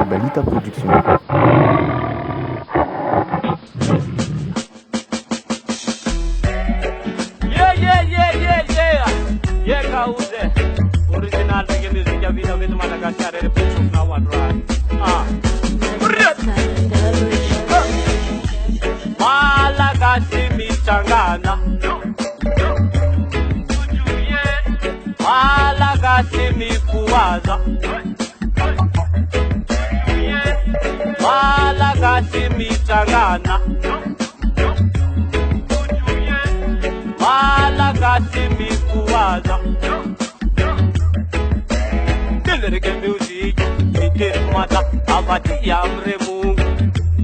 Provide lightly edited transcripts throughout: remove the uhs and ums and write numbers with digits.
IBALITA Production. Yeah, kauze original reggae music ya vida with Malagasy represent now and right. Malagasy michangana, Malagasy mikuwaza, Malagasy michangana, Malagasy mikuwaza. Reggae music, mitermata abati amre mungu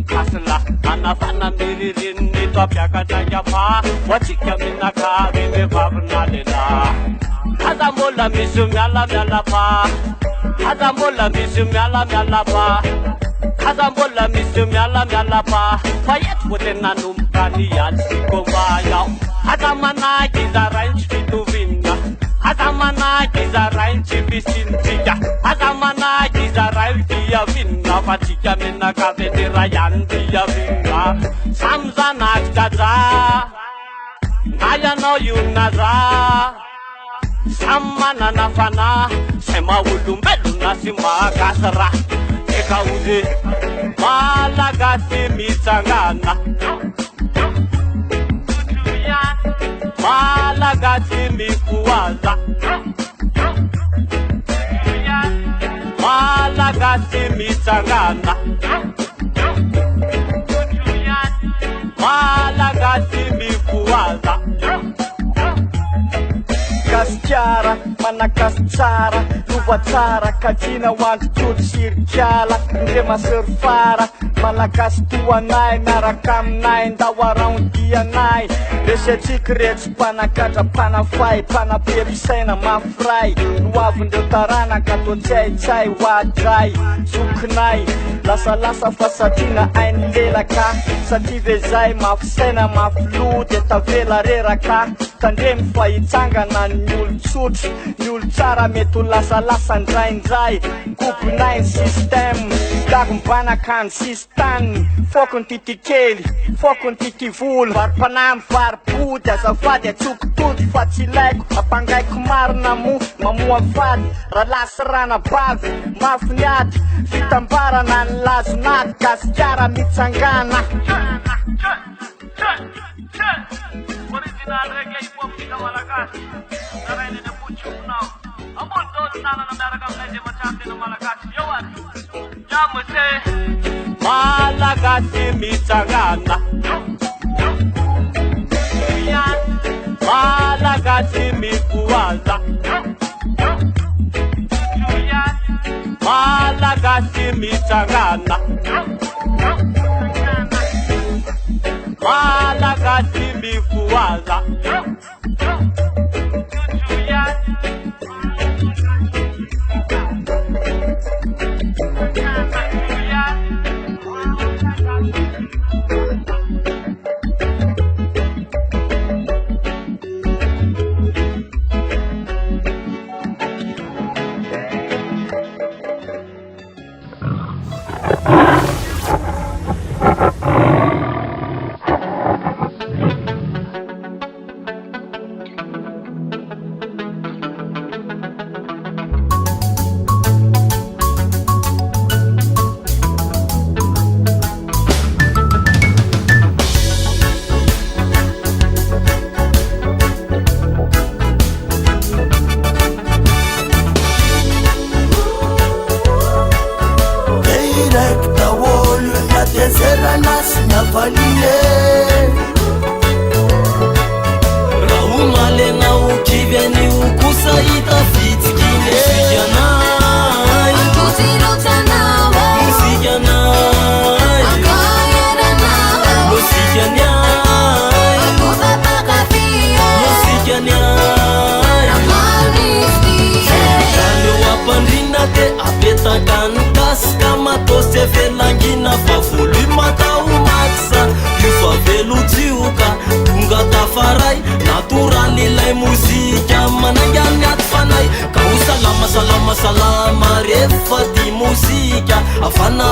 kasla anafana miririn nitopyakata yapa wachika minaka vime babnalela azamola misumyala myalapa azamola misumyala myalapa azamola misumyala myalapa fayet wotena numkani yalsikomaya azamana kizaranch fituvinga Azamana kizaranchi bisintiya Azamana kizaranchi ya vinna Fatika minna kavedira yanti ya vinna Samzana kaza Naya no yunaza Samana nafana Sema ulumbelu nasima kasara Eka uze Malagasy misangana Malagasy mikuwaza Malagasy michangana Malagasy mikuwaza Kastiara, manakastsara Luvatsara, kajina wanty tsotsirikala Ndrema surfara Malagasy toanay Miaraka aminay Ndawaraondianay Resetsika retsy mpanakatra mpanafay Mpanaperisaina mafray Loavindreo taranaka totsaytsay Hoadray, zokinay Lasalasa fa satriana ainy lelaka Satria vezay mafisaina mafilo De tavela reraka Tandremy fa hitsangana ny olo tsotro Ny olo tsara mety ho lasalasa ndraindray Koponay ny système Dago mibanaka ny sistany Fokony titikely, fokony titivolo Varipanahy varipody azafady atsokotody Fa tsy ilaiko apangaiko marina mo Mamoa vady raha lasy rana bavy Mafy niady fitambarana ny lazonady Gasikara mitsangana Original reggae hip-hop kita Malagasy Naraini na puchuk now Amon doon sana na daragam na jema chante na Malagasy Yawan Yamuse Malagasy michangana Malagasy mikuwaza Malagasy michangana Malagasy mikuwaza muzika manangany atfanay ka salama salama salama refa di muzika afana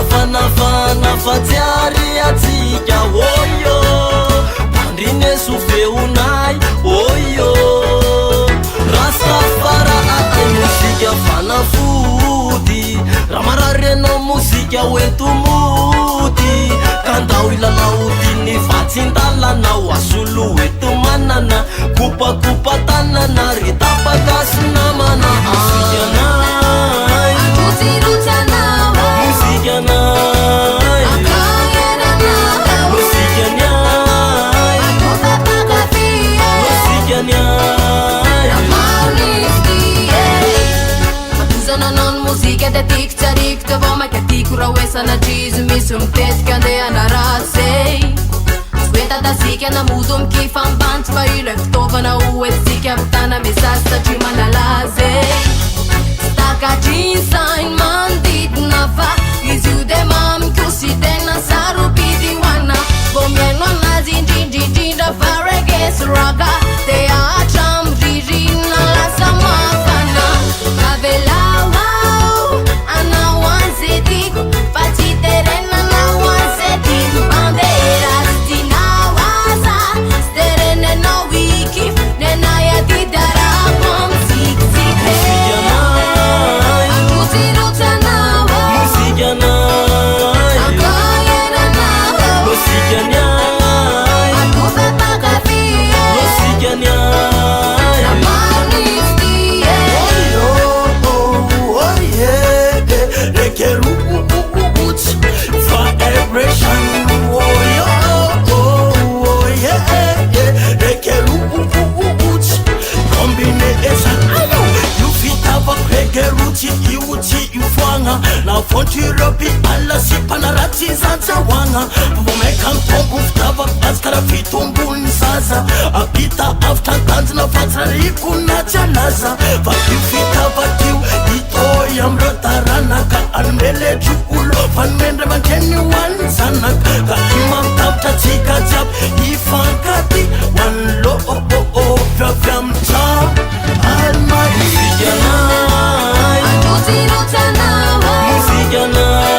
Ramarareno muzika oeto mody kandao ilalaodiny vatsindalanao asolo oeto manana kopakopa tanana ry tapakasy namana musikanay musikanay Musika det tick tarik det var mycket tikura wesa na jizu misum teska det anara say Sveta da sika na mudum ki fan band va ile ftovana u sika tana misasta chimana laze Staka jinsain mandit na fa izu de mam kusi dena saru bidi wana Bomieno na zinjinjin da farege sraga te a cham rijina la samafana Kavela Na fonte robi alla si panarati zanza wanga Vomekam tombu ftava askara fitumbun zaza Abita afta tanzna fatsari kuna janaza Vakiu fitava kiu ito yamrotarana Ka almele juulo fanmendre mankeni wanzana Ka imam tapta tika jab ifankati Wanlo vyam cha almari Musikanay Musikanay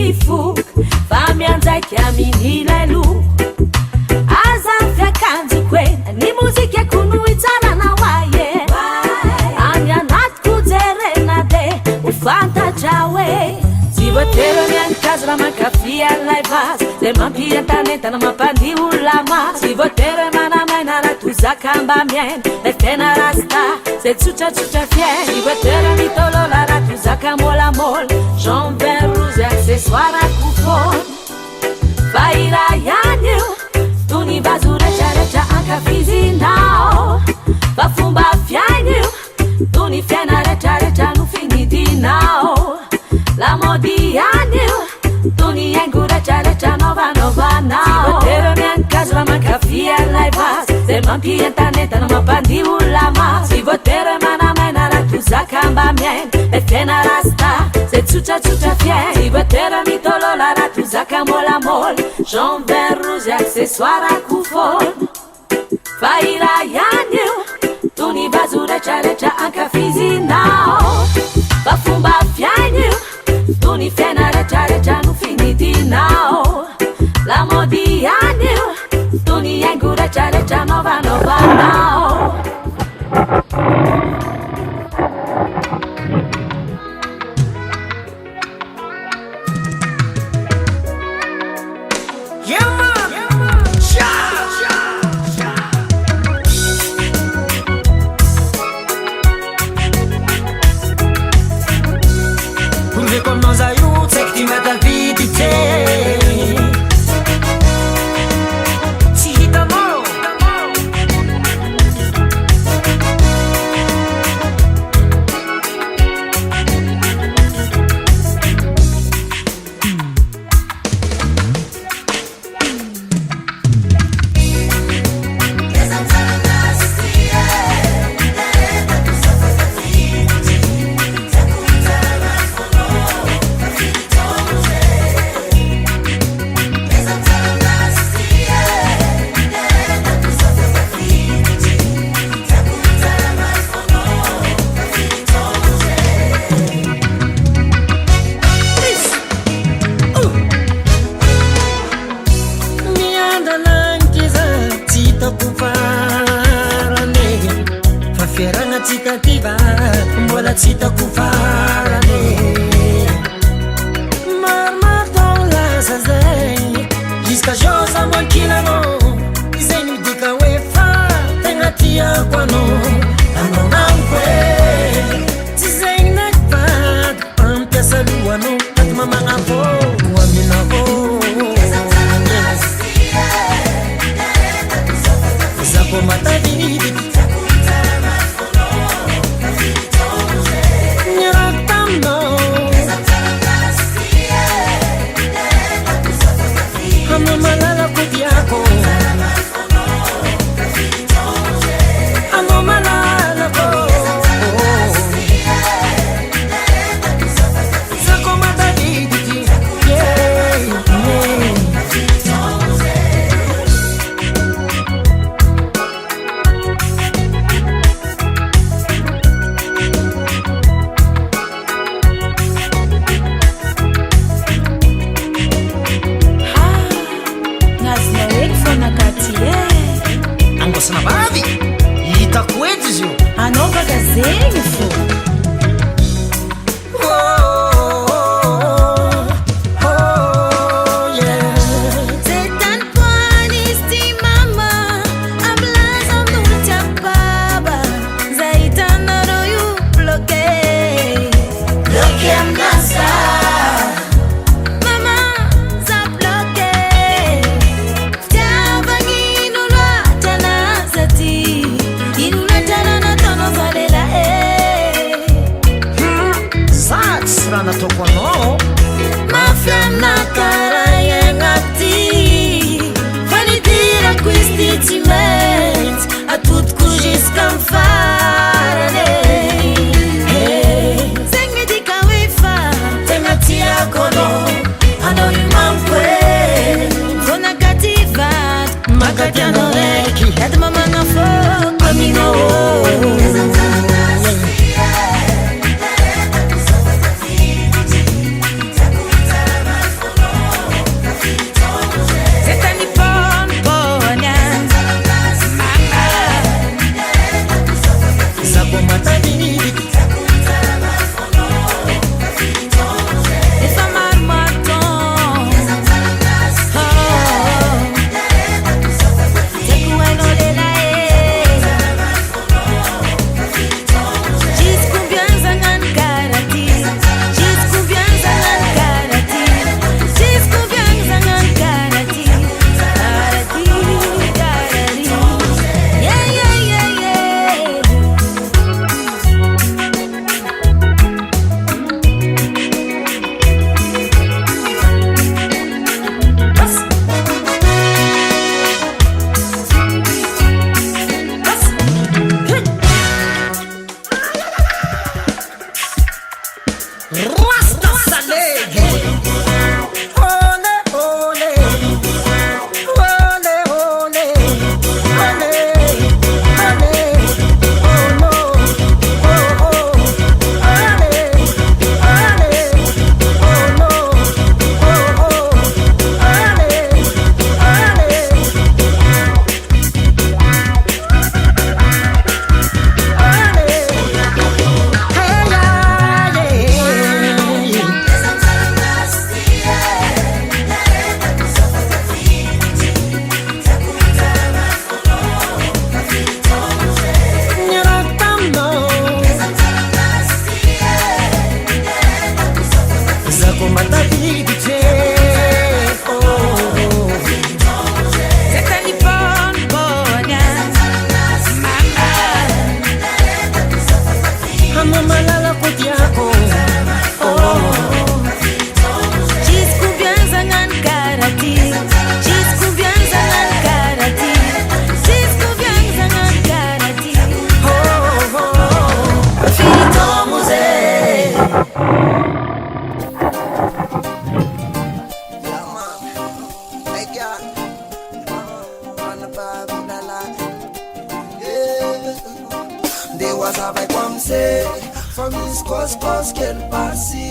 mifok fa mianjaiky amin'ilay loko azany fiakanjiko e ny mozika konohy tsara na oaie any anatiko jerena de ho fantatra hoe tsy voatery mianikazy raha mankafy an'ilay vazy de mampientanentana mampandia olona masy tsy voatery manamaina raha tozaka mba miaina lay tena rasta zay tsotratsotra fiaina tsy voatery mitolola raha tozaka môlamôla jean vin rose accessoire akofona fa iraha ihany io tony vazo retraretra ankafizinao fa fomba fiaina io tony fiaina retraretra no finidinao la mody ihany io tony haingo retraretra novanovanao tsy voatery mianikazy raha mankafy an'ilay vazy zay mampientanentana mampandia olona masy tsy voatery manamaina raha tozaka mba miaina lay tena rasta zay tsotratsotra fiaina tsy voatery mitolola raha tozaka môlamôla jean vin rose accessoire akofona fa iraha ihany io tony vazo retraretra ankafizinao fa fomba fiaina io tony fiaina retraretra no finidinao la mody ihany io tony haingo retraretra novanovanao fa misy kôsikôsy kely pasy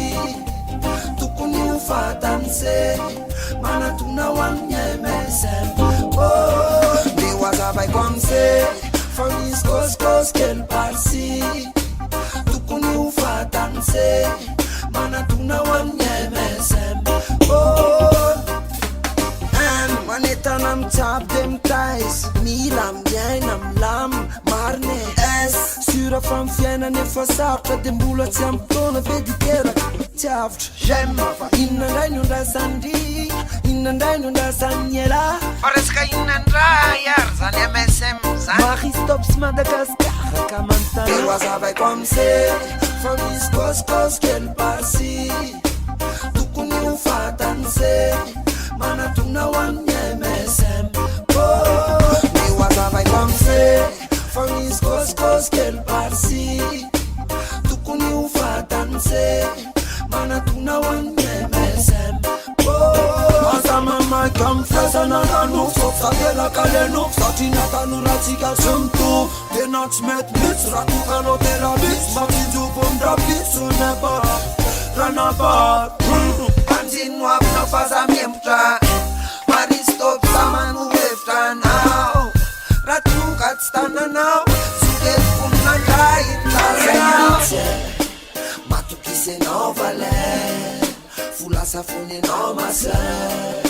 tokony ho fatany se manatona ho amin'ny MSM de ho azavaiko am'se fa misy kôsikôsy kely pasy tokony ho fatany se manatona ho amin'ny MSM manetana mitsabo de mitaizy mila miaina milamy marine s sura fa my fiainana efa sarotra de mbola tsy ampitona be diteraka tsy avotra j'aime fa inona ndray no ndrasandry inona ndray no ndrasan'ny ela fa resaka inona ndray ary zany MSM zany Marie-Stop sy Madagasikara ka manontany de ho azavaiko am'se fa misy kôsikôsy kely pasy tokony ho fatany se manatona ho amin'ny MSM de ho azavaiko am'se fa misy kôsikôsy kely pasy tokony ho fatany se manatona ho amin'ny MSM asa mamaky amin'ny fiasana nanoko sofisakelaka lenoko satrina tanoratsika tsy mitovy de na tsy mety mitsy raha tokanao terabisy mampinjobo amdrabiso nefa ranaba anjiny ho avinao fazamembotra Marie-Stop samano hevitranao raha toka tsy tananao sokelifononandray ilazainao matokisenao valer fulasa fonenao maser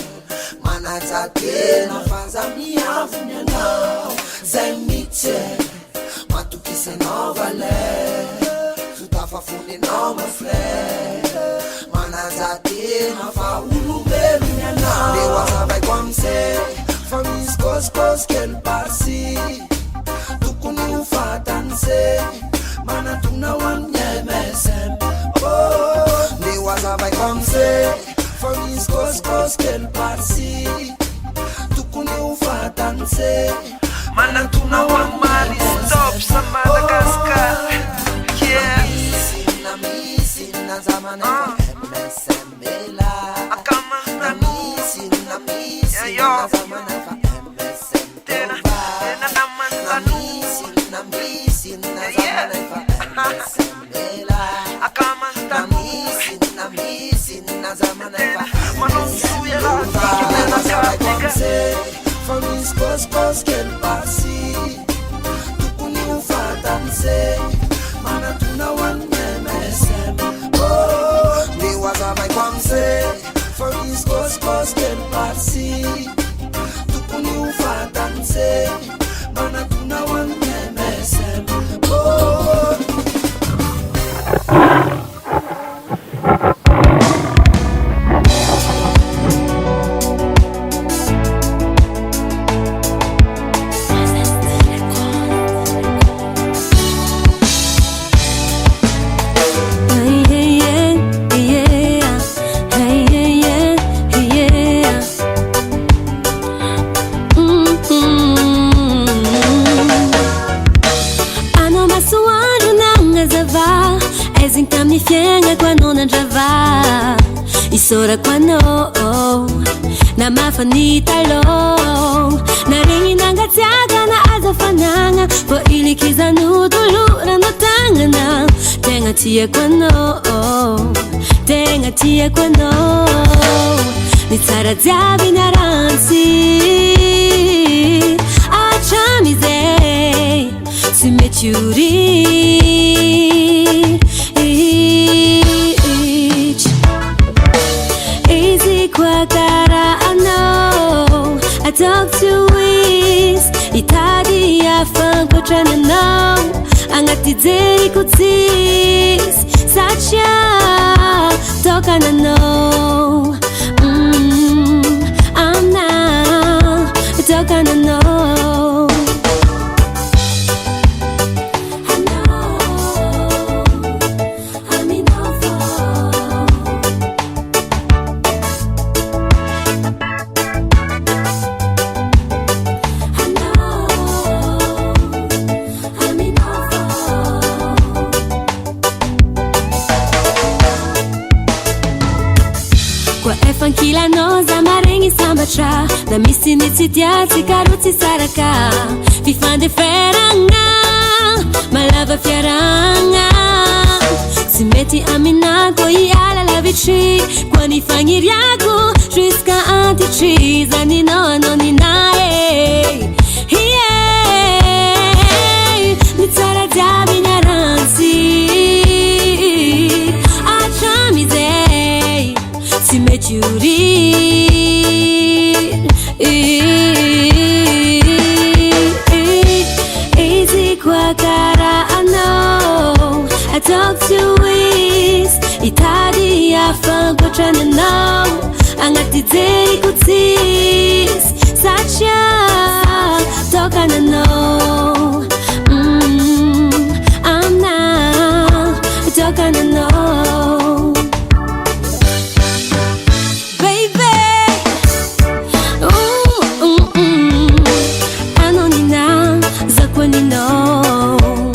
manajatena fazamiavony anao zay mitse matokisenao valer sotafa fonenao mafrer manajatena fa olombelony anao de ho azavaiko am'se fa misy kôsikôsy kely pasy tokony ho fatany se manatona ho amin'ny MSM de ho azavaiko am'se fa misy kôsikôsy kely pasy tokony ho fatany se manatona ho amin'ny Marie-Stop sa Madagasikara na zamana MSM ela akamana misi na zamana MSM tena namanda misi na zamana MSM ela akamanda misi na zamana manonsuya la fa misy kôsikôsy kely pasy tokony ho fatany se manatona ho amin'ny MSM de ho azavaiko am'se fa misy kôsikôsy kely pasy tokony ho fatany se manatona ho amin'ny MSM fianga quando non giava isora quando na mafanita lo na ringi nangatsiaga na azafananga po ilikiza nudulura no tangana tenga tia quando ni tsara dziaby na ransi achami zay si metiuri I talk to is itadia fankotrana nao agnaty jery kotsis satria tokana nao amina tokana nao Fankila noza marengi sambatra da misy nitsitiatsy karotsy saraka fifande feranga malava fiaranga Tsy mety aminako iala lavitry Kwa ny fagniriako Jusqu'à antitry Zaninao anao ninae Ny tsara jiaby niarantsy Atramizay Tsy mety uriry Easy kwa kara anao I talk to is Itadi afangotrana anao Agnaty jeriko tsis Satria tokana anao I'm now tokana anao Baby Ano nina zakwa ninao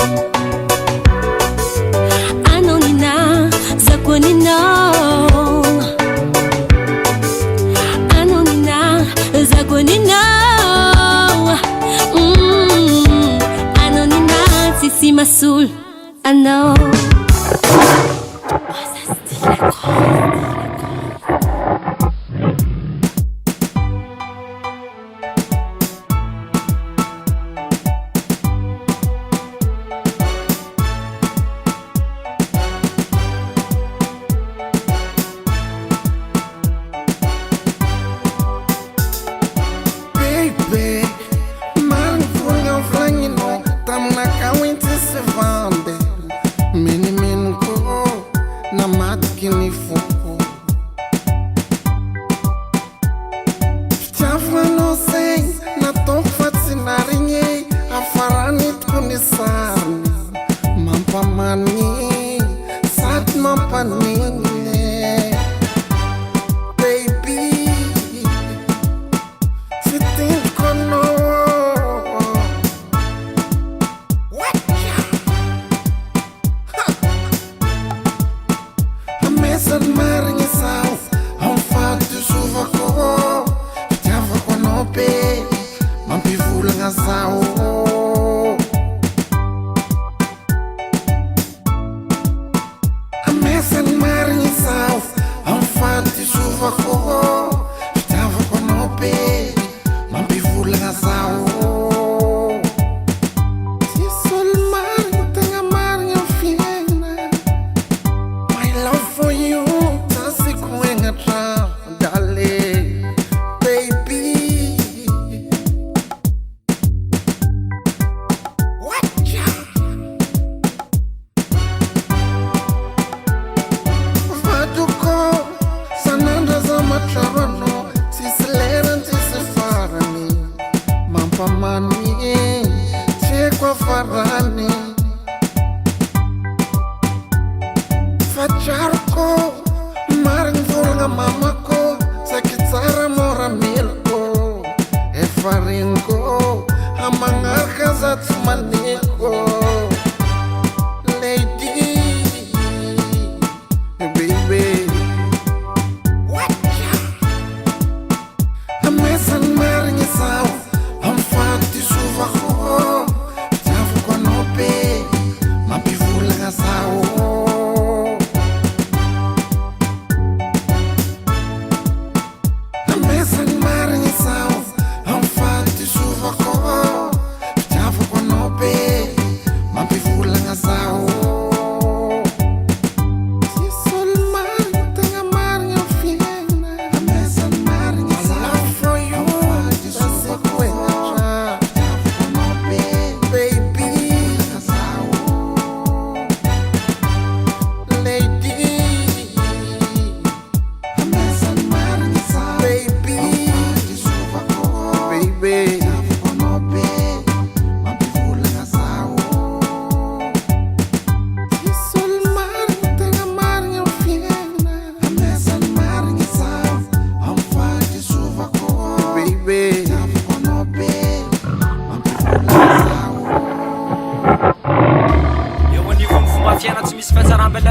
Ano nina zakwa ninao Ano nina zakwa ninao Ano nina sisi masul Ano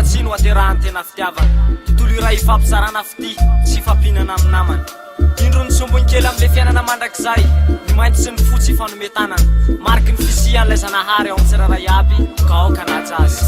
Sino aterahany tena fitiavana tontolo iray ifampizarana fity tsy fampinana amin'ny namana indro ny sombony kely amin'le fiainana mandrakizay ny mainty sy ny fotsy fanometanana mariky ny fisian'ilay zanahary ao amin'ny tsirairay aby ka aoka naja azy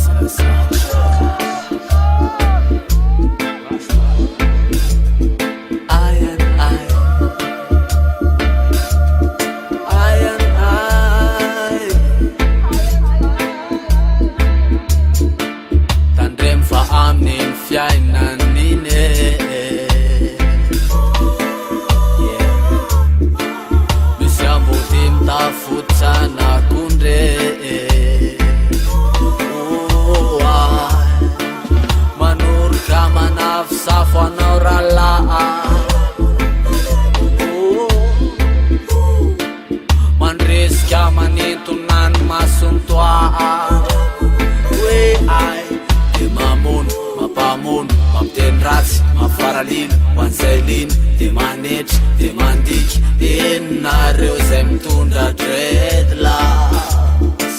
de manetry de mandiky enonareo zay mitondra dreadlocks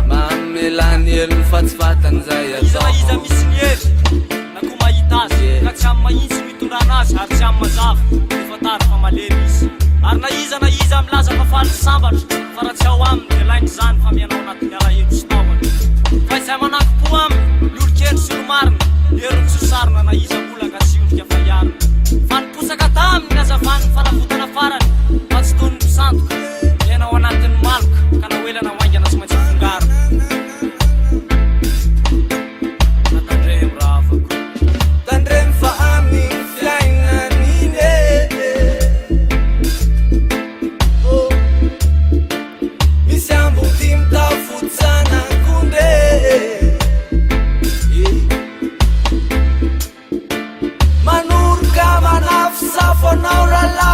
mamelany hely mifatsifatany zay iza misy ny hery na koa mahita azy ka tsy amy mahitsy mitondra anazy ary tsy amy mazava efa tara fa malemy izy ary na iza milaza fa faly sambatra fa raha tsy ao aminy de lainy zany fa mianao anatin'ny alahelo sy taovana fa izay manako-po aminy liorikendry sy olomarina herony sy sarona na iza olaka sy ondrika fa iarina fa niposaka taminy azavany falavotana farany fa tsy tony misandoka mianao anatin'ny maloka ka na hoelana hoaingana sy maintsy fongaro natandremo raha avako tandremo fa amin'ny fiainanine misy amboty mitafotsana konde manoroka manafosafo anao rala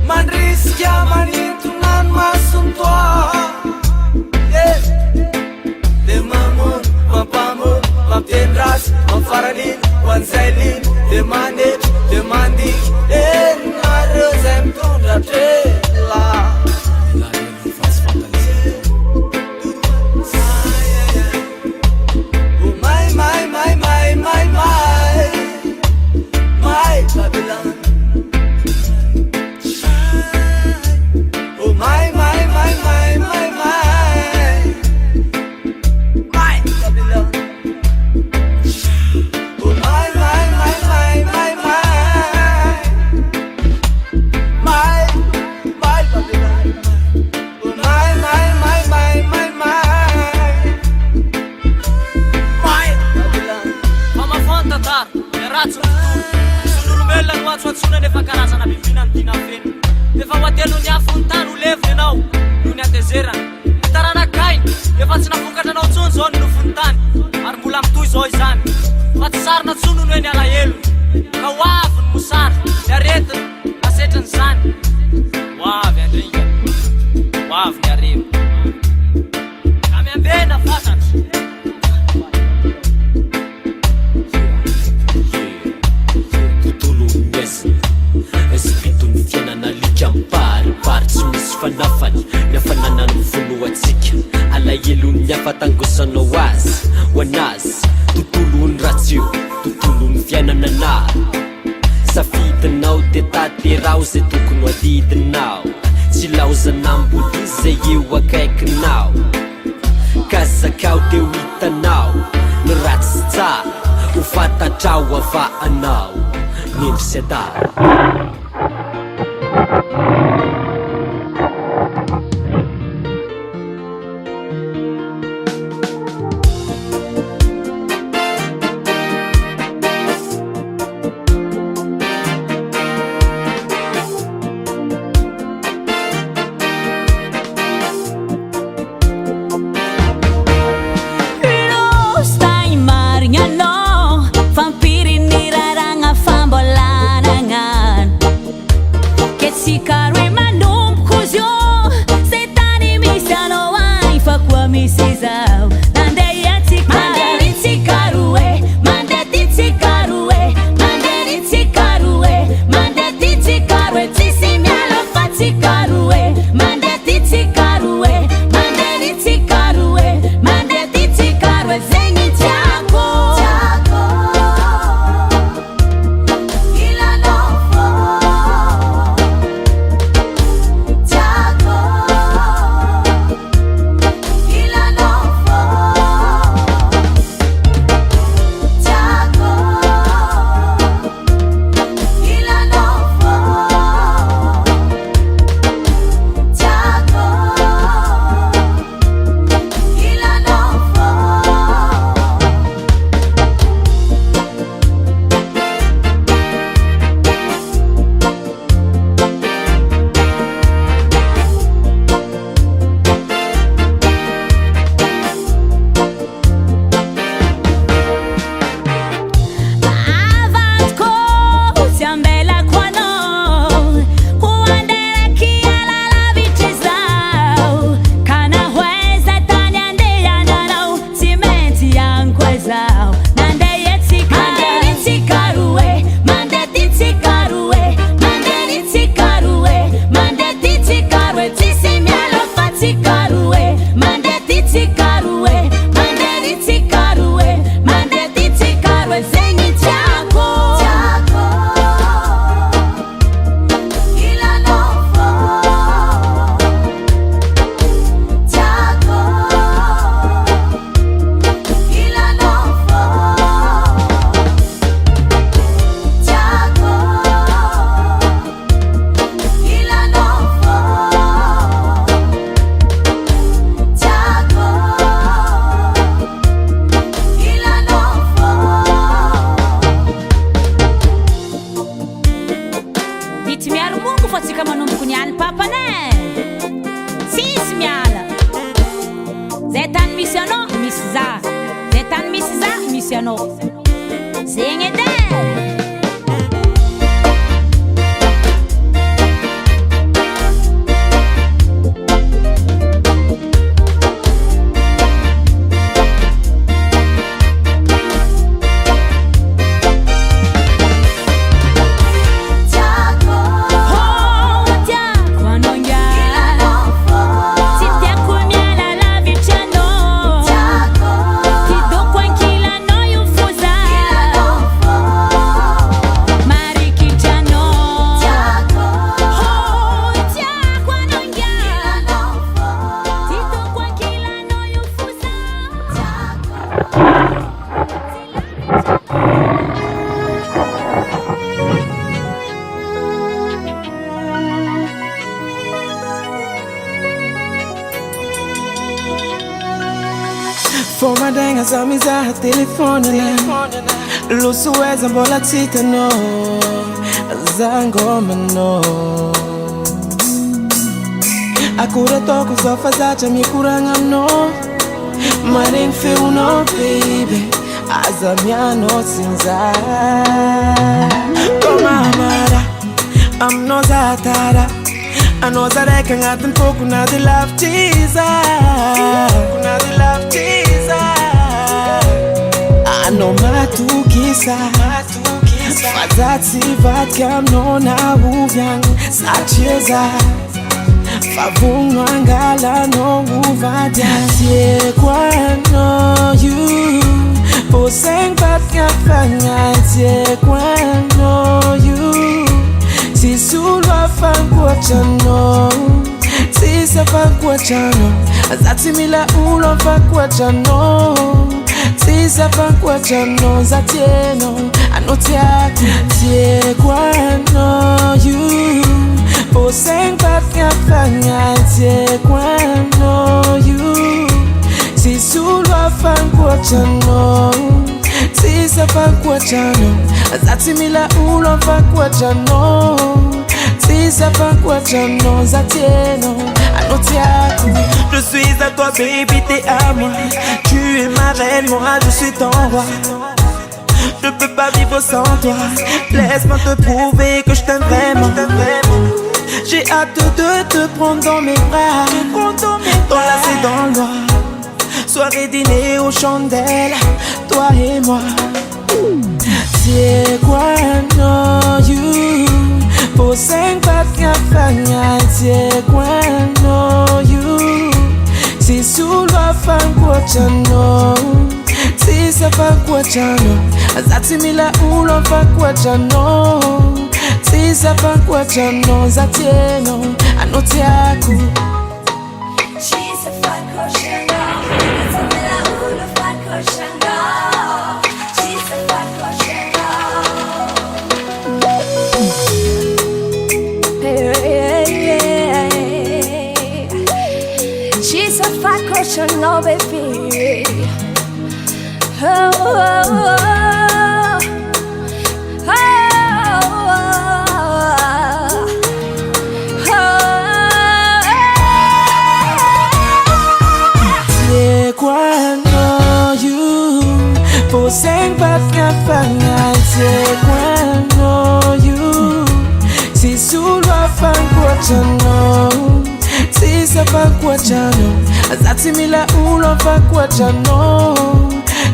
mandrisika manintonano masontoa de mamono mampamono mampiendrasy mamfaraliny hoan'izay liny de manetry de mandiky enonareo zay mitondra trela my Babylon. Oh my Babylon. Oh my Babylon. Oh my Babylon. Mama fonta tara ratsy son'olombelona no atsoatsona nefa karazana bibina ny tina feny efa hoatelo ny afony tany ho leviny anao no ny atezerana taranakainy efa tsy navokatra anao tsony zao ny nofony tany ary mbola mitoy zao izany fa tsy sarina tsono no hoe ny alahelo ka hoavy ny mosary ny aretina asetrany zany hoavy andringa hoavy ny aremo ka miambena fantatry espitony fiainana lika miparipary tsy misy fanafany ny afanana ny vonoatsika alahelony afatangosanao azy ho anazy tontolony ratsio tontolony fiainananao safidinao de taterao zay tokony ho adidinao tsy laozanambody zay eo akaikinao kazakao de ho hitanao ny ratsy tsara ho fatatrao avaanao nendry sy adara Caro this, you know. Sing it there. Fomadanga zamiza telefoni lusuweza mbola tita no zangoma no akura toko zofa zacha mikuranga no maring feel no baby azamiano sinza koma amara am no zatara ano zareka ngatin po kuna di love teaser kuna di love teaser ano matukisa fazatsi vatka mnona uvyang sacheza favunwa ngala no uvadya tie kwano you poseng vatka fanya tie kwano you si sulwa fankwachano si safankwachano azati mila ulo fankwachano si safankwachano zatieno anotiaku tie kwano you poseng vatka fanya tie kwano you si sulwa fankwachano si safankwachano azati mila ulo fankwachano si safankwachano zatieno anotiaku. Je suis à toi baby, t'es à moi. Tu es ma reine, moi je suis ton roi. Je peux pas vivre sans toi. Laisse-moi te prouver que je t'aime vraiment. J'ai hâte de te prendre dans mes bras, t'enlacer dans le noir. Soirée dîner aux chandelles, toi et moi. C'est quoi no you? Poseng vatka fanya c'est quoi no you? Si sulwa fankwachano si safankwachano azati mila ulo fankwachano si safankwachano zatieno anotiaku. She's a fankwachano azati mila ulo fankwachano she's a fankwachano. She's a fankwachano baby. Oh, oh, oh, oh, C'est quoi no you? Poseng vatka fanya c'est quoi no you? Si sulwa fankwachano si safankwachano azati mila ulo fankwachano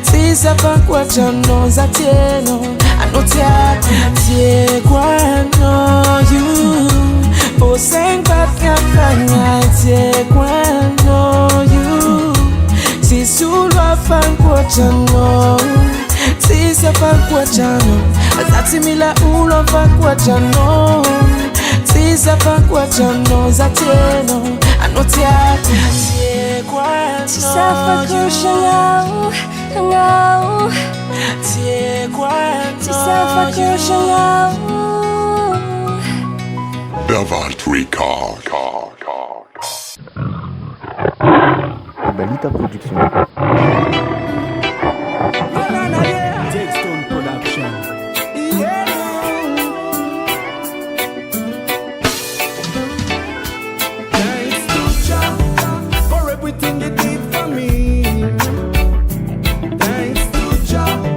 si safankwachano zatieno anotiaku. C'est quoi no you? Poseng vatka fanya c'est quoi no you? Si sulwa fankwachano si safankwachano azati mila ulo fankwachano si safankwachano zatieno anotiaku. C'est quoi no you? no. C'est quoi She's no you? Davant Record. IBALITA Production. Textone Production. Thanks to Jah for everything you did for me. Thanks to Jah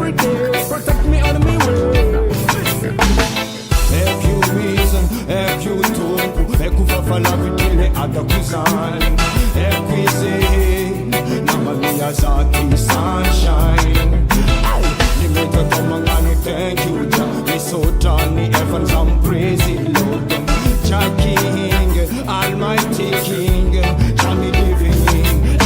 every day. Protect me on my way. If you reason, if you talk, if you fafala vitile adakuzan, if we say, namaliya zaki sunshine. Limita tomangani, thank you, Jah. Me so tani, Evans and praising Lord. Jah King, Almighty King, Jah me living in.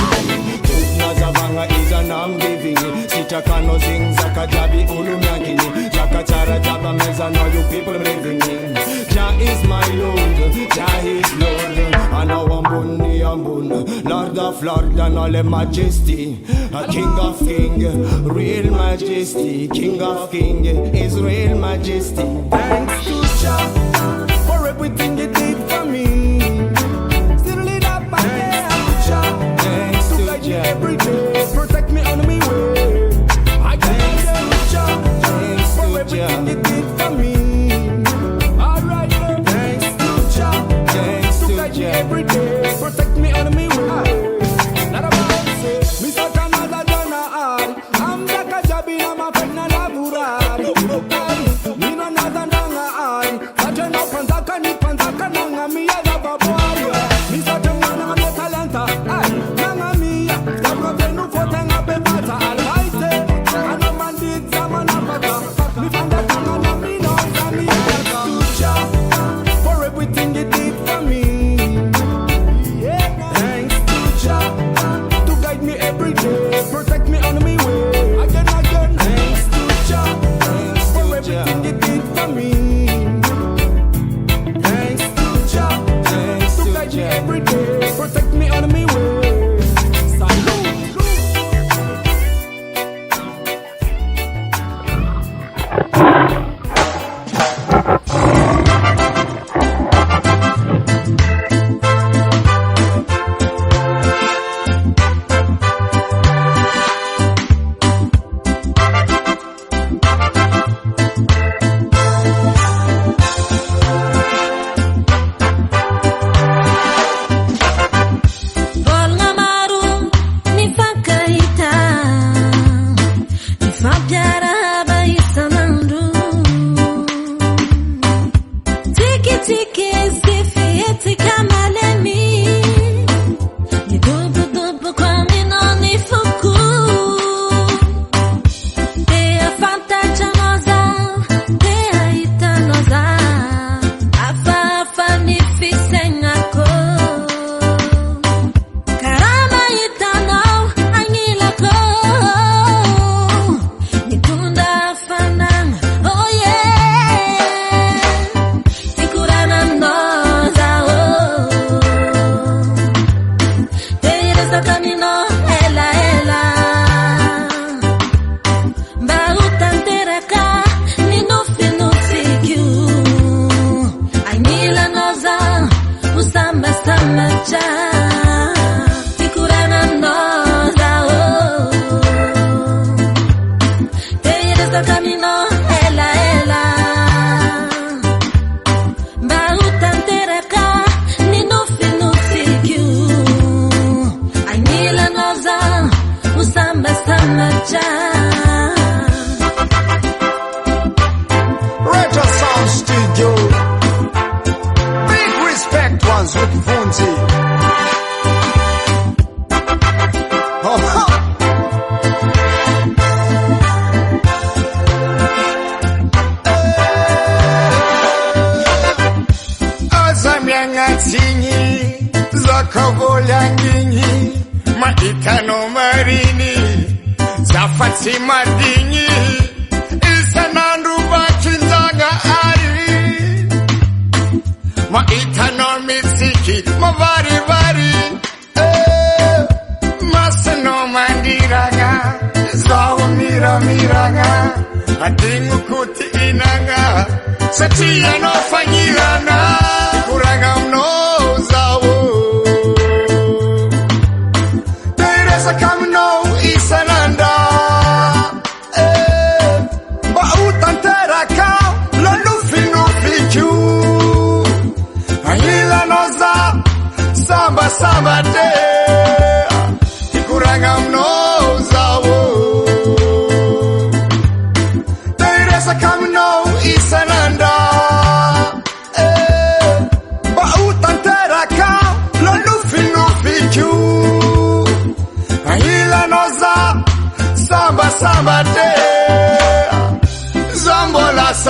Nazavanga is an I'm giving it. Sitakano sing Zakajabi Ulumyakini. Zakatara Jaba Meza, now you people living in. Jah is my Lord, Jah is Lord. And now I'm Bunni, Lord of Lord and all the majesty. A King of King, real majesty. King of King, is real majesty. Thanks to Jah for everything you did for me. Still lead up my thanks to Jah. Every day, protect me on my way. I thanks to Jah for everything you did for me. Alright, thanks to Jah, thanks to Jah. Every day, protect me on my way. Not about say, Mr. Canada Donna, I'm like a Jabi, I'm a penna laburar. Me no nada nanga ay, saje no panzaka nanga miya la baboya. Mr. Canada no talenta, ay, nanga miya. Dabro venu fotenga bebata alhaite. Ano mandit sama napaka, mi fanda kanga na mi no kami ya. For everything you did for me. Thanks to Jah to guide me every day, protect me on my way. Again, thanks to Jah for everything you did for me. Thanks to Jah to guide me every day, protect me on my way. Salute.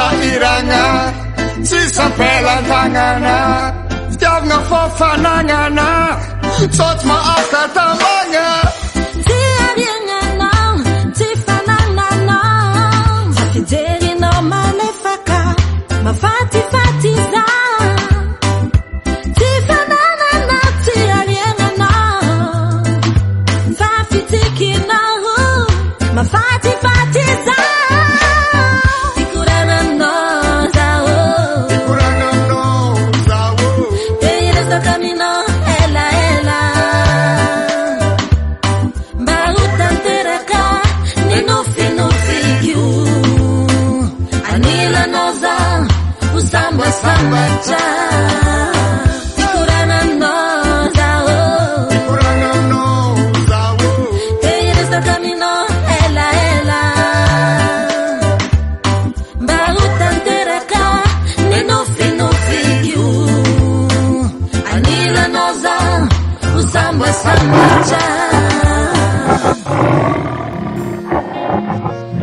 sairagna tsy sampelan-tagnana fitiavagna fofanagana sôty maaka tambagna tsy ariagnanao tsy fanananao fijerinao malefaka mafatifaty za tsy fanananao tsy ariagnanao fa fitikinao mafatifaty za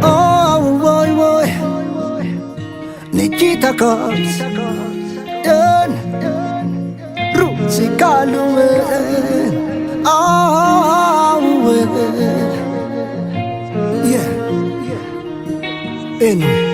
Oh, boy, boy, Nikita Cox, Rootsy Kalumen, oh, yeah, anyway.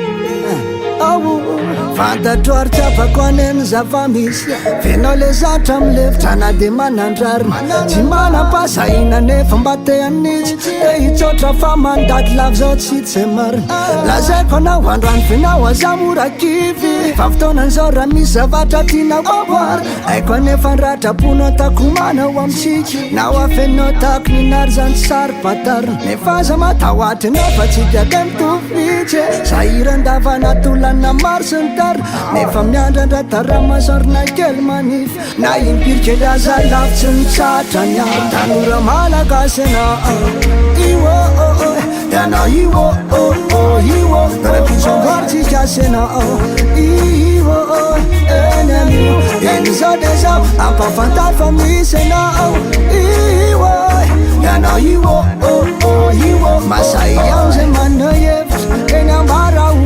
Fantatro tsapako aneny zava-misy fenao le zatra amilevitra na de manandrarina tsy manam-pasaina nefa mba te anitsy te hitsotra fa mandady lavy zao tsy tsy marina lazaiko anao androany venao aza morakivy fa fotoanan'izao raha misy zavatra tiana oary aiko anefa nratraponao takomanao amitsika nao afenao tako ninary zany sary batarina nefa aza matahoatra nefa tsika de mitovitsy sahiran-davanatolana maro sy ny nefa miandrandra taramasarina kely manify na impirikely aza lavitsy mitsatra ny ao tanora malagasy anao iwo ianao iwo iwo rapisomboaritsika asy anao iwo eny amio eny zao de zao ampafantary fa misy anao iwo ianao iwo iwo masay ao zay manao hevitra eny ambarao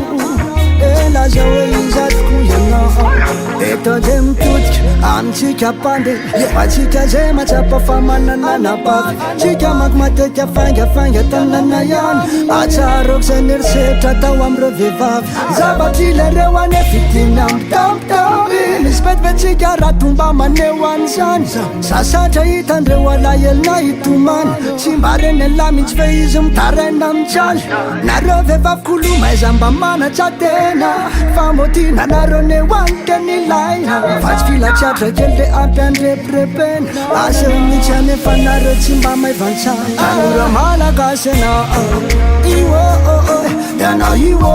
laza hoe izatoko ianao eto de mitodika amitsika mpandeha atsika zay matsapa fa manananapavy tsika maky matetika fangafainga tanana ihany atsaroko zay nerisetra atao amreo vehivavy zavatry ilereo ane fitiny ambitambitamby misy petipetrika raha tomba maneo an'izany sasatra hitandreo alahelyna hitomany tsy mba reny la mitsy fe izy mitaraina mitsaly nareo vehivavy koloma iza mba manatsatena fa motina nareo ne hoanike ny laina fa tsy filatsiatra kely de ampiandreprepena asa mitsy anefa nareo tsy mba maivantsany tanora malagasy anao iwo ianao iwo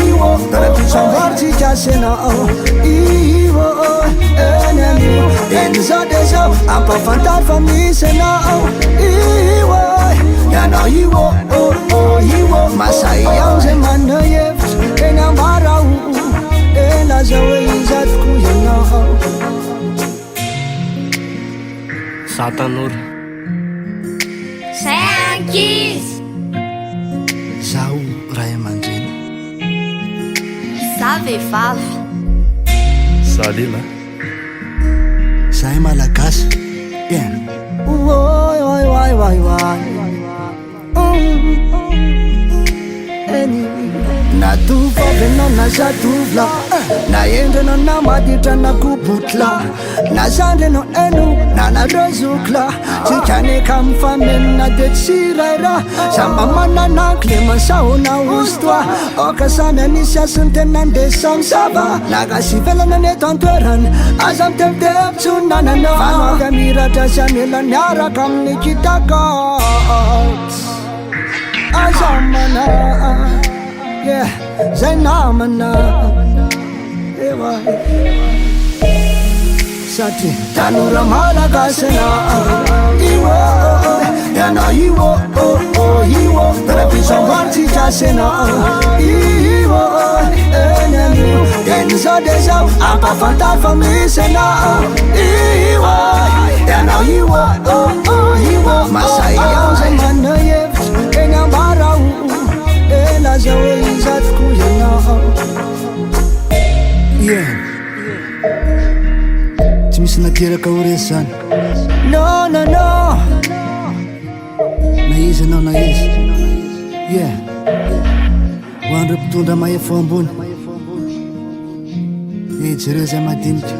iwo rapisomboaritsika asy anao iwo eny amio eny zao de zao ampafantary fa misy anao iwo ianao iwo iwo masay ao zay manao hevitra eny ambarao elaza hoe izatoko ianao za tanora zay ankizy zaho ray aman-dreny za vehivavy za lela zahay malagasy ena natovavy anao na zatovla na endry anao na maditra na kobotla na zandry anao eno na nareo zokla tsika neka mifamenona de tsy raira samba mananaky le masahona ostoa oka samy anisy asiny tena ndesa misava lagasy velana neto antoerany aza mitevitevitsy nananao fanaga miratra sy anelany araka amin'ny kitakaots aza mana yeah, zay namana ewa satria tanora malagasy anao iwo ianao iwo iwo rapisomboaritsika asy anao iwo eny amio eny zao de zao ampafantary fa misy anao iwo ianao iwo iwo masay ao zay manao hevitra eny ambarao elaza hoe izatoko ianao nateraka horesany no no no na izy anao na izy yeah hoandro mpitondra mahefo ambony jereo zay madinika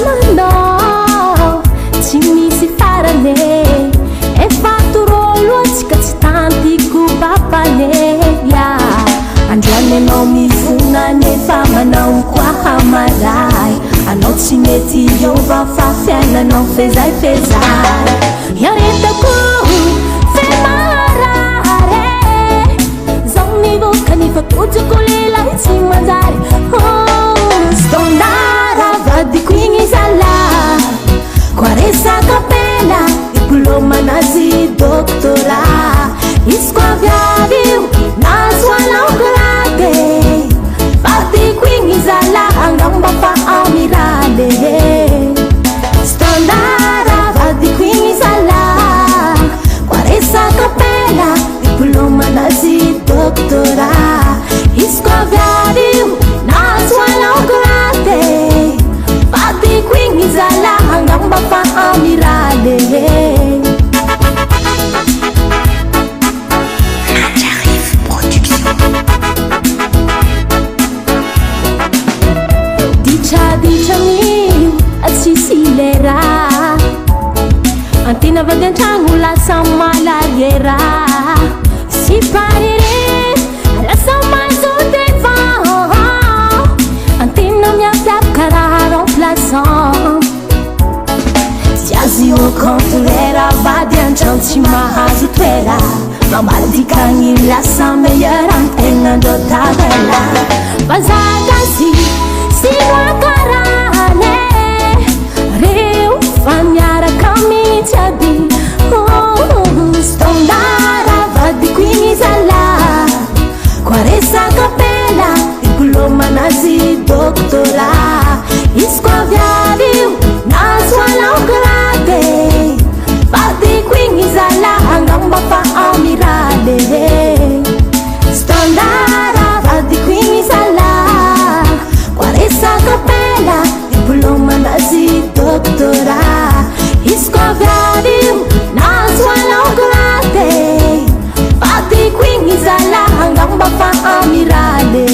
nanao tsy misy farane efatoroloatsika tsy tantiko papaneya androany anao mifona nefa manao koa hamaray anao tsy mety iova fa fiainanao fezay iaretako femarare zao nivoaka nifakojoko lelay tsy manjary stondara vadiko igny zala koa resaka pena diplômanazy doktora izy koa viavio nazoanao grade vadiko igny zala angamba fa amirale stondara vadiko igny zala koa resaka pena diplômanazy doktora izy koa viavio nazoanao grade vadiko igny zala angamba fa amirale ditradio atsisy lera antena vady antragno lasa malariera sy parire lasa mazodevan antena miapiapaka raha remplaçant tsy azy au contraire vady antragno tsy mahazo toera mamadikagny lasa meilleur antena andro tavela vazagazy sivakarane reo fa miaraka mihitsy ady stondara vadiko igny zala koa resaka pena diplômanazy doktora izy koa viavio nazoanao grade vadiko igny zala angamba fa amirale stondara vadiko igny zala koa resaka pena diplômanazy doktora izy koa viavio nazoanao grade vadiko igny zala angamba fa amirale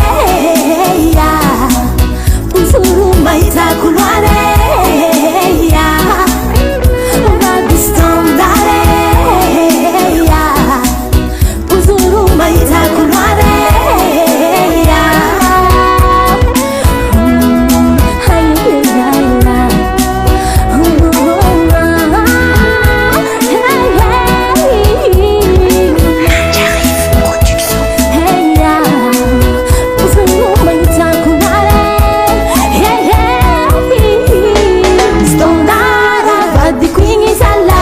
stondareya uzuru maizako loareya vady stondareya uzuru maizako loareya stondara vadiko igny zala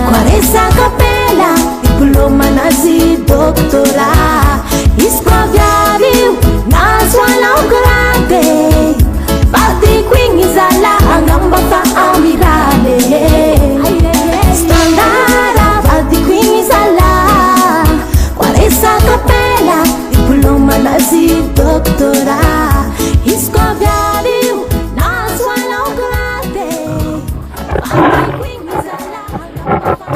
koa resaka pena diplômanazy doktora izy koa viavio nazoanao grade vadiko igny zala angamba fa amirale stondara vadiko igny zala koa resaka pena diplômanazy doktora izy koa viavio nazoanao grade vadiko igny zala angamba fa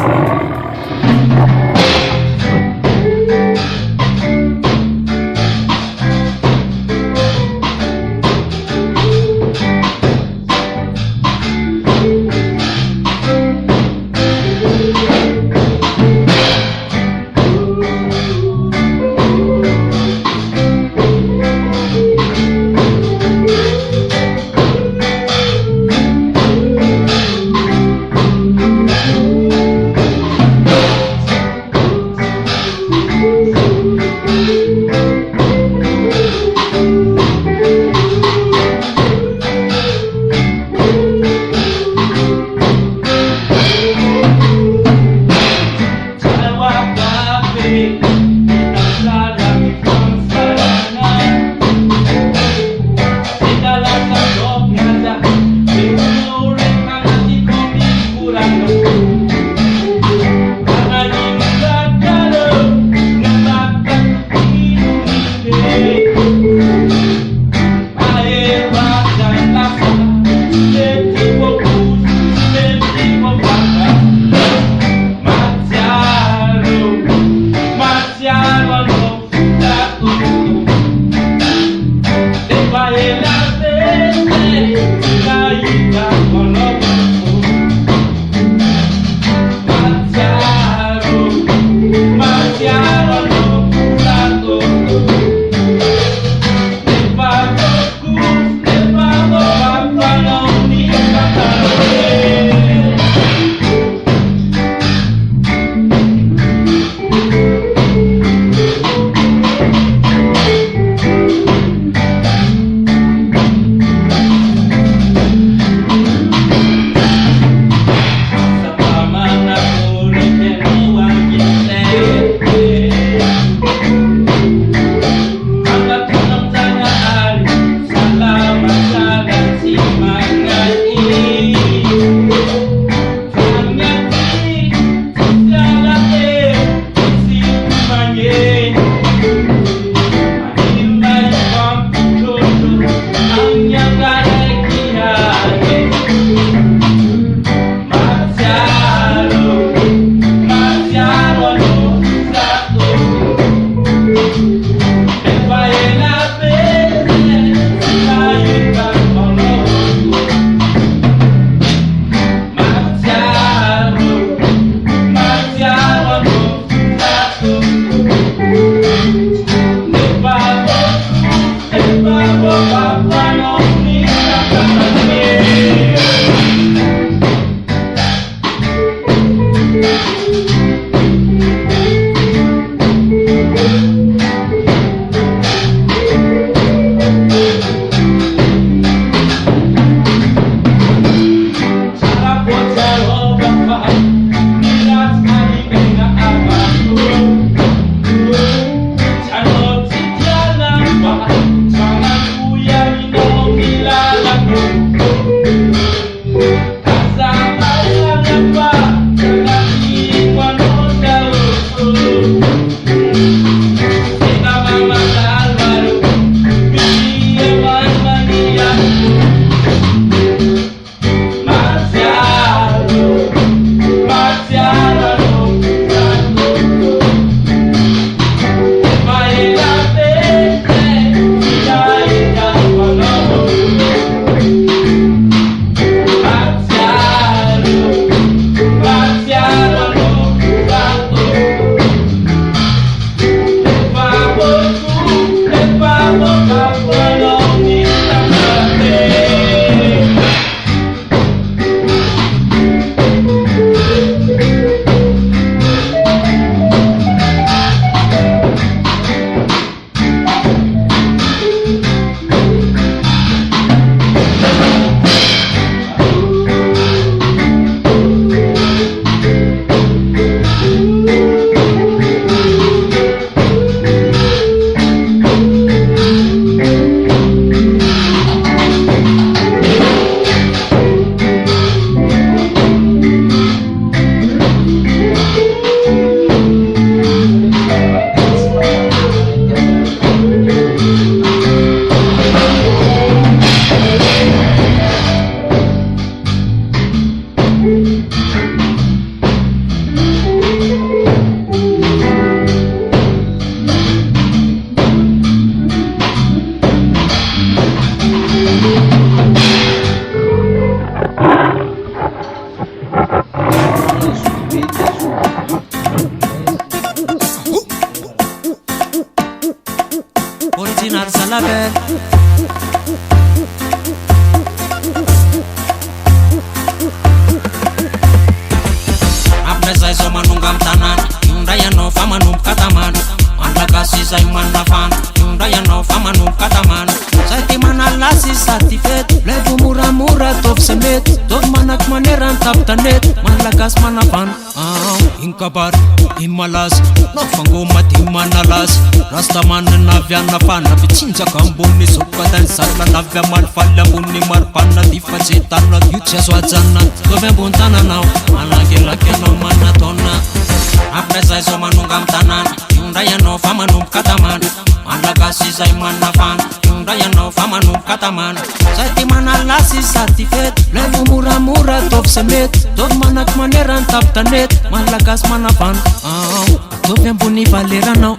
ça la belle. Après ça ils sont manungam tanan, ndaya no fama num kataman. Malagasy zay manafana, ndaya no fama num kataman. Zay ty manalazy satifety, levo moramora tovy se mety, tovy manaky manerany tapy tanety. Malagasy manafana, iny kabary, iny malaza, nafangoma ty manalazy. Rastaman navy anafana, vitsinjaka ambony sokatany zala navy amalifaly ambony maripana. Difatsy tanana, io tsy azo ajanona, tovy ambony tananao, manangelaky anao manataona. Après zay zao manonga amy tanana, ndray anao fa manomboky katamana. Malagasy zay manafana, ndray anao fa manomboky katamana. Zay ty manalazy sady fety, levo moramora tovy se mety, tovy manaky manerany tapy tanety. Malagasy manafana, tovy ambony valeranao,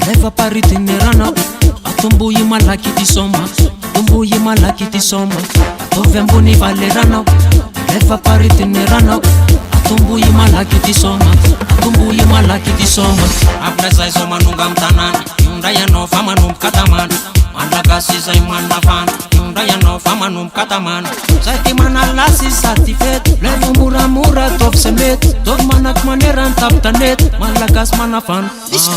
leva paritineranao. Atombohy malaky ty soma, atombohy malaky ty soma. Tovy ambony valeranao, leva paritineranao. Atombohy malaky ty soma, atombohy malaky ty soma. Après zay zao manonga amy tanana, ndray anao fa manomboky katamana. Malagasy zay manafana, ndray anao fa manomboky katamana. Zay ty manalazy sady fety, levo moramora tovy se mety, tovy manaky manerany tapy tanety. Malagasy manafana. Misy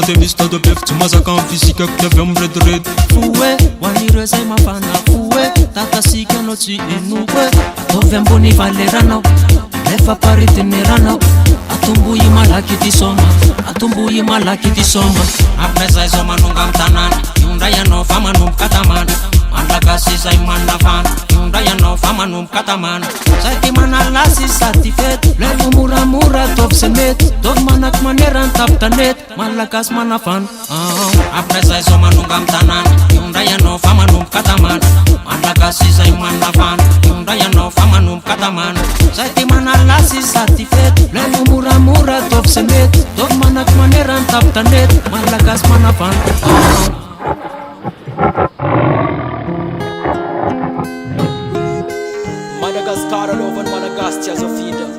de misy de bef tsy mazaka amy fizika ko avy amy rediredy. Fouet, hoan'ireo zay mafana fouet, tatasika anao tsy enoe. Tovy ambony valeranao, lefa paritineranao. Atombohy malaky ty soma, atombohy malaky ty soma. Après zay zao manonga amy tanana, ndray anao fa manomboky katamana. Malagasy zay manafana, ndray anao fa manomboky katamana. Zay ty manalazy sady fety, levo moramora tovy se mety, tovy manaky manerany tapy tanety. Malagasy manafana. Après zay zao manonga amy tanana, ndray anao fa manomboky katamana. Malagasy zay manafana, ndray anao fa manomboky katamana. Zay ty manalazy sady fety, levo moramora tovy se mety, tovy manaky manerany tapy tanety. Malagasy manafana. Madagascar all over Madagascar as a feeder.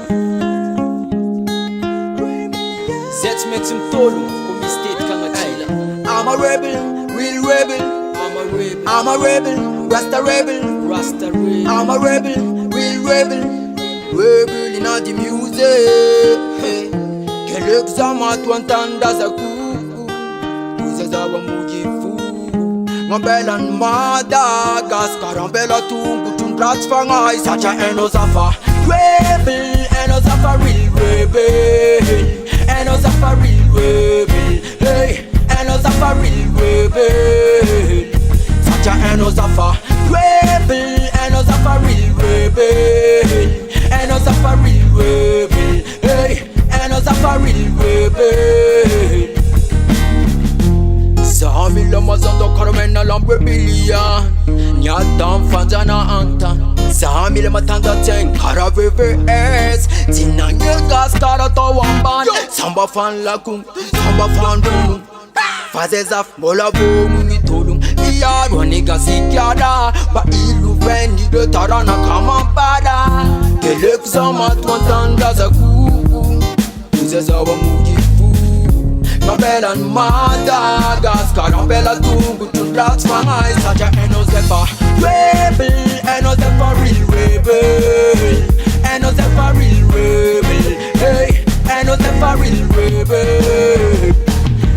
Zets makes him tolu, come state kangatila. I'm a rebel, real rebel. I'm a rebel, I'm a rebel, Rasta rebel. Rasta rebel. I'm a rebel, real rebel. Rebel in all the music. Quel examen tu entends za kuku, kuzazawa mujifu. Ngambela Madagascar, ngambela tungu tundratsfanga isacha enozafa. Rebel, enozafa real rebel. Enozafa real rebel. Hey, enozafa real rebel. Sacha enozafa rebel, enozafa real rebel. Enozafa real rebel. Hey, enozafa real rebel. Samila mazando karmena lambebilia, nyatam fanzana antan. Samila matanda ten karaveves, tinanya gaskara tawamban. Samba fan lakum, samba fan boom. Fazes af mola bomu ni tolum. Iya roniga sikiada, ba ilu vendi de tarana kamambada. Kelek zama twantanda za kuku, uzezawa mujifu. Ngambela Madagascar, ngambela tungu tundratsfanga isacha enozefa. Rebel, enozefa real rebel. Enozefa real rebel. Hey, enozefa real rebel.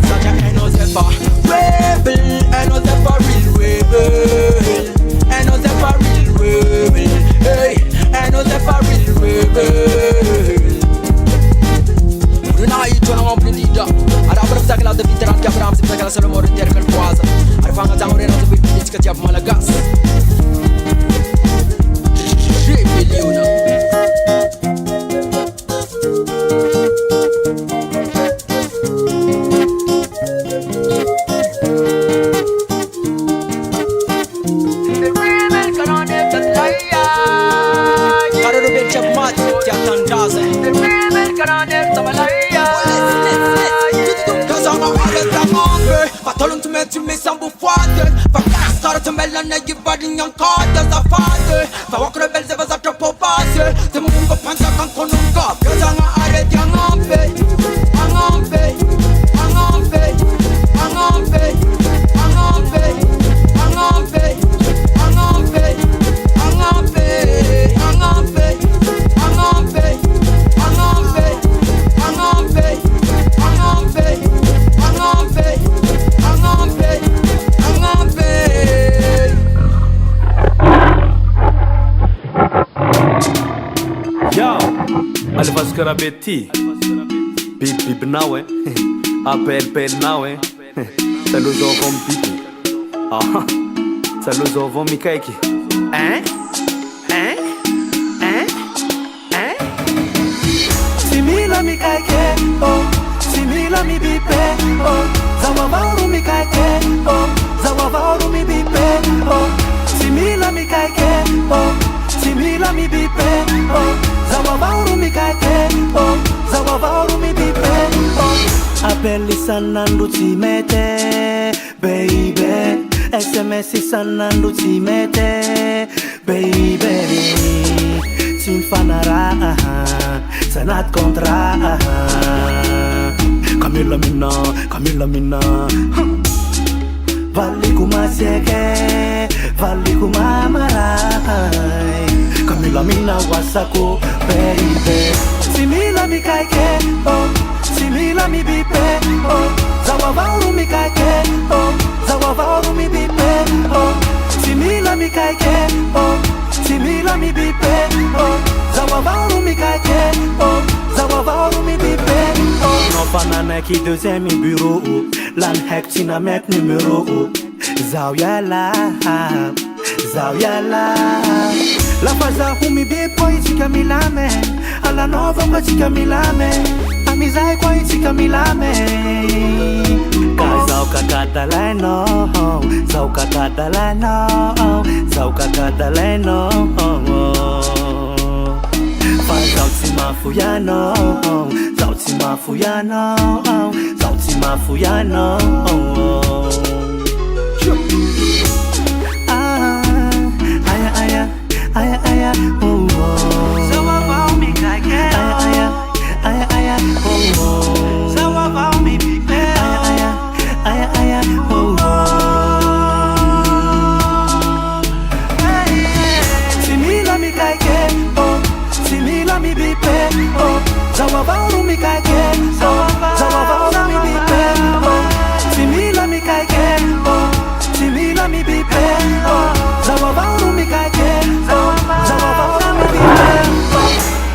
Sacha enozefa rebel, enozefa real rebel. Enozefa real rebel. Hey, enozefa real rebel. Runa itona ngomplidida. Ada bersakala de veteran que Abraham se pega solo mor terminal quase. Arfanga zaurena de política de Malagasy. Rebeliona. Tu me sens bouffade. Fa cascara tu me la negi badi nyankada za fade. Fa wakre belze va za tropo base. Te mungo panza kan konunga. Yozanga areti angambe. Angambe. Angambe. Angambe. Angambe. Beti bibibinao apelipelinao talozao avao mibiby talozao avao mikaiky Simila mikaiky simila mibipe zawavauru mikaiky zawavauru mibipe simila mikaiky simila mibipe zawavauru mikaiky zawavauru mibipe apeli sanandu timete baby SMS sanandu timete baby sinfanara sanat kontra Camilla mina Vali kumaseke Vali kumamarai Camilla mina wasako baby Simila mikaike simila mi bipe zawavauru mikaike zawavauru mi bipe simila mikaike simila mi bipe zawavauru mikaike zawavauru mi bipe no fanana ki deuxième bureau lan hekti na mek numéro zawyala la faza humi bipo itika milame ala nova matika milame amizai kwa itika milame zau kakadaleno zau kakadaleno zau kakadaleno zau timafuyano zau timafuyano zau timafuyano aya zawavau mikake aya zawavau mi bipe aya simila mikake simila mi bipe zawavau mikake zawavau mi bipe simila mikake simila mi bipe zawavau mikake zawavau mi bipe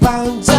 Bounce